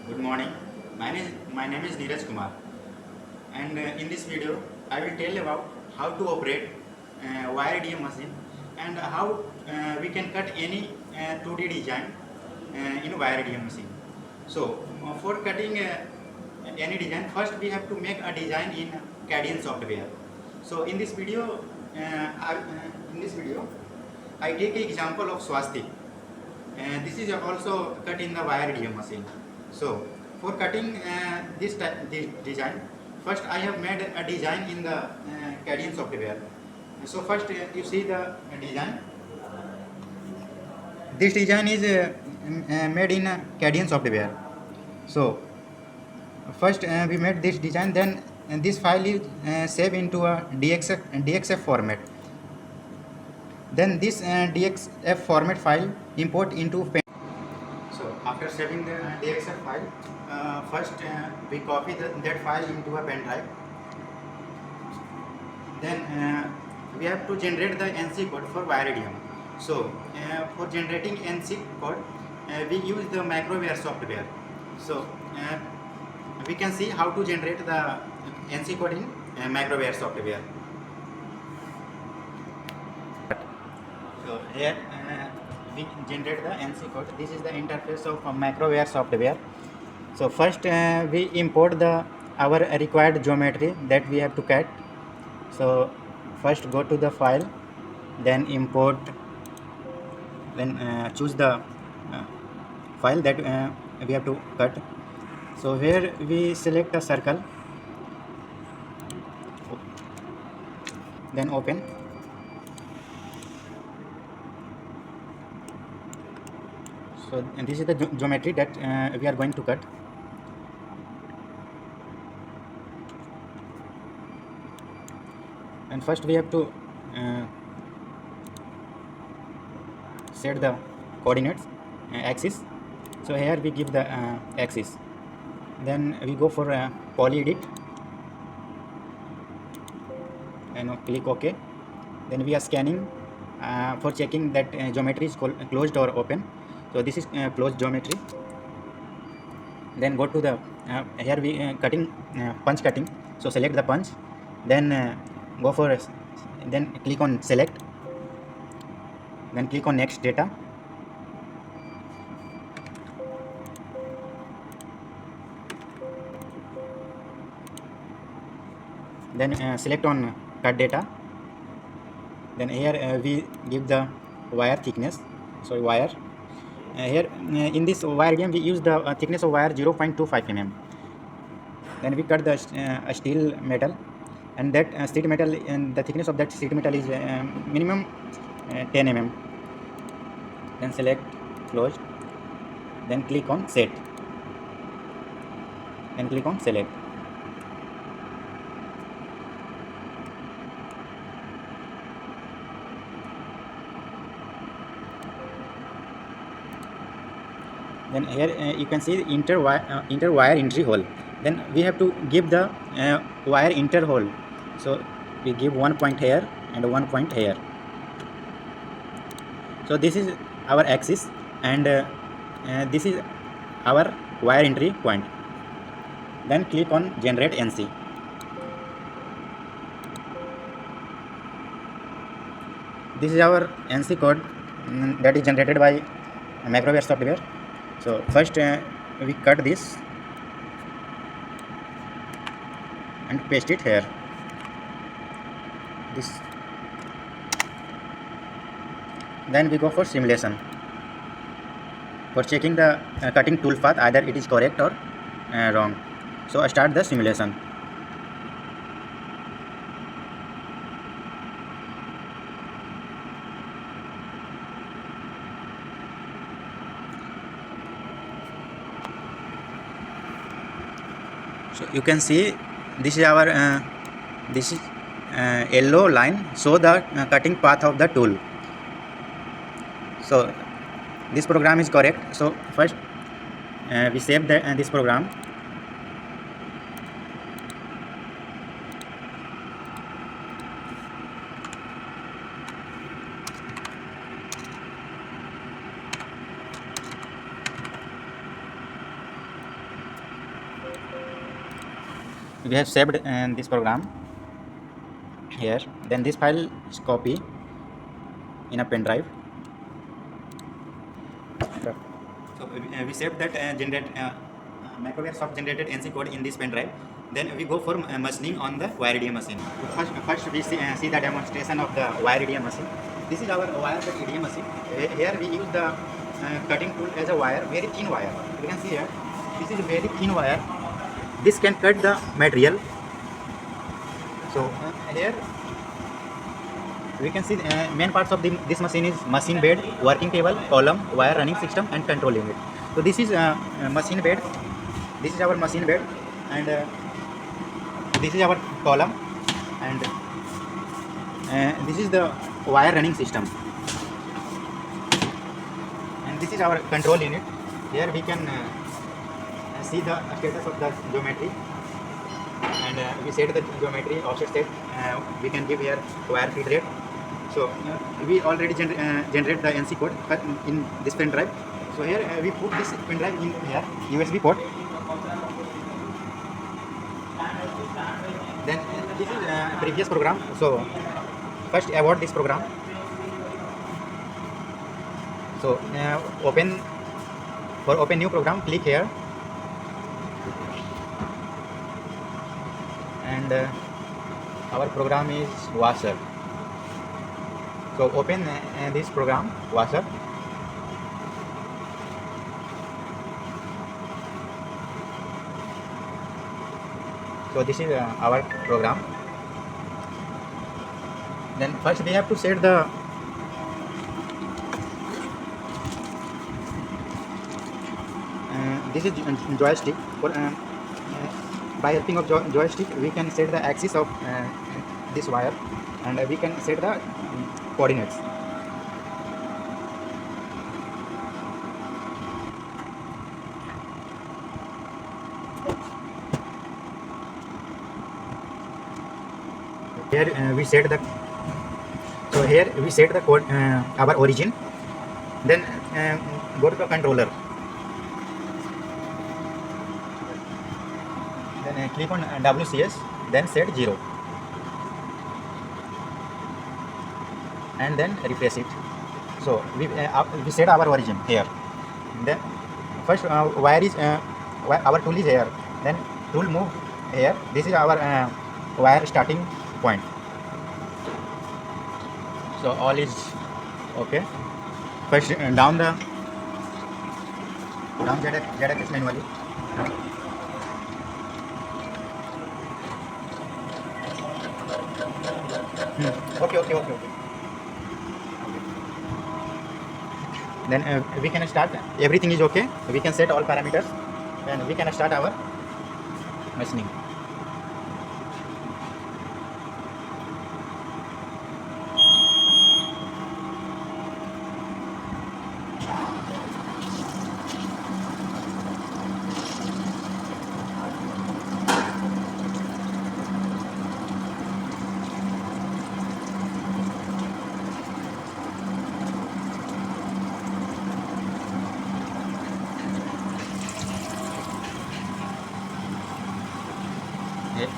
Good morning. My name is Neeraj Kumar, and in this video, I will tell about how to operate wire EDM machine and how we can cut any 2D design in wire EDM machine. So, for cutting any design, first we have to make a design in Cadian software. So, in this video, I take an example of swastik. This is also cut in the wire EDM machine. So for cutting this design, first I have made a design in the Cadian software. So first you see the design. This design is made in Cadian software. So first we made this design, then this file is saved into a DXF format. Then this DXF format file import into pen. So after saving the DXF file, first we copy that file into a pen drive. Then we have to generate the NC code for wire EDM. So for generating NC code, we use the MacroWare software. So we can see how to generate the NC code in MacroWare software. So here we generate the NC code. This is the interface of MacroWare software. So first we import our required geometry that we have to cut. So first go to the file, then import, then choose the file that we have to cut. So here we select a circle, then open. So and this is the geometry that we are going to cut. And first we have to set the coordinates axis. So here we give the axis, then we go for poly edit and click OK. Then we are scanning for checking that geometry is closed or open. So this is closed geometry. Then go to the here we cutting punch cutting. So select the punch, then go for then click on select, then click on next data. Then select on cut data. Then here we give the wire thickness. So wire here in this wire game we use the thickness of wire 0.25 mm. Then we cut the steel metal, and that sheet metal, and the thickness of that sheet metal is minimum 10 mm. Then select closed, then click on set, then click on select. Then here you can see inter wire entry hole. Then we have to give the wire inter hole. So we give 1 point here and 1 point here. So this is our axis, and this is our wire entry point. Then click on generate NC. This is our NC code that is generated by MacroWare software. So first we cut this and paste it here. This. Then we go for simulation for checking the cutting tool path, either it is correct or wrong. So I start the simulation. So you can see this is our yellow line, show the cutting path of the tool. So this program is correct. So first we save this program. we have saved this program here. Then this file is copy in a pen drive. So we saved that microwave soft generated NC code in this pen drive. Then we go for machining on the wire EDM machine. First we see the demonstration of the wire EDM machine. This is our wire EDM machine. Here we use the cutting tool as a wire, very thin wire. You can see here, this is a very thin wire. This can cut the material. So here we can see main parts of this machine is machine bed, working table, column, wire running system, and control unit. So this is machine bed. This is our machine bed, and this is our column, and this is the wire running system, and this is our control unit. Here we can see the status of the geometry, and we set the geometry offset set. We can give here wire feed rate. So we already generate the NC code in this pen drive. So here we put this pen drive in here USB port. Then this is previous program. So first abort this program. So open new program, click here, and our program is washer. So open this program, washer. So this is our program. Then first we have to set the this is joystick. By helping of joystick we can set the axis of this wire, and we can set the coordinates. Here we set the code our origin. Then go to the controller. Then click on WCS. Then set 0. And then refresh it. So we set our origin here. Then first wire is our tool is here. Then tool move here. This is our wire starting point. So all is okay. First down Z-axis manually. Okay. Then we can start. Everything is okay. We can set all parameters, and we can start our machining.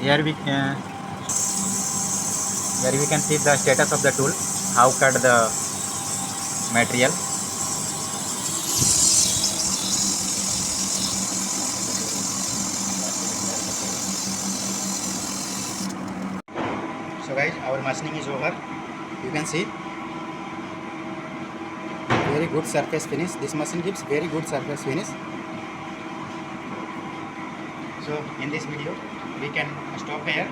Here we can see the status of the tool, how cut the material. So guys, our machining is over. You can see very good surface finish. This machine gives very good surface finish. So in this video we can stop here.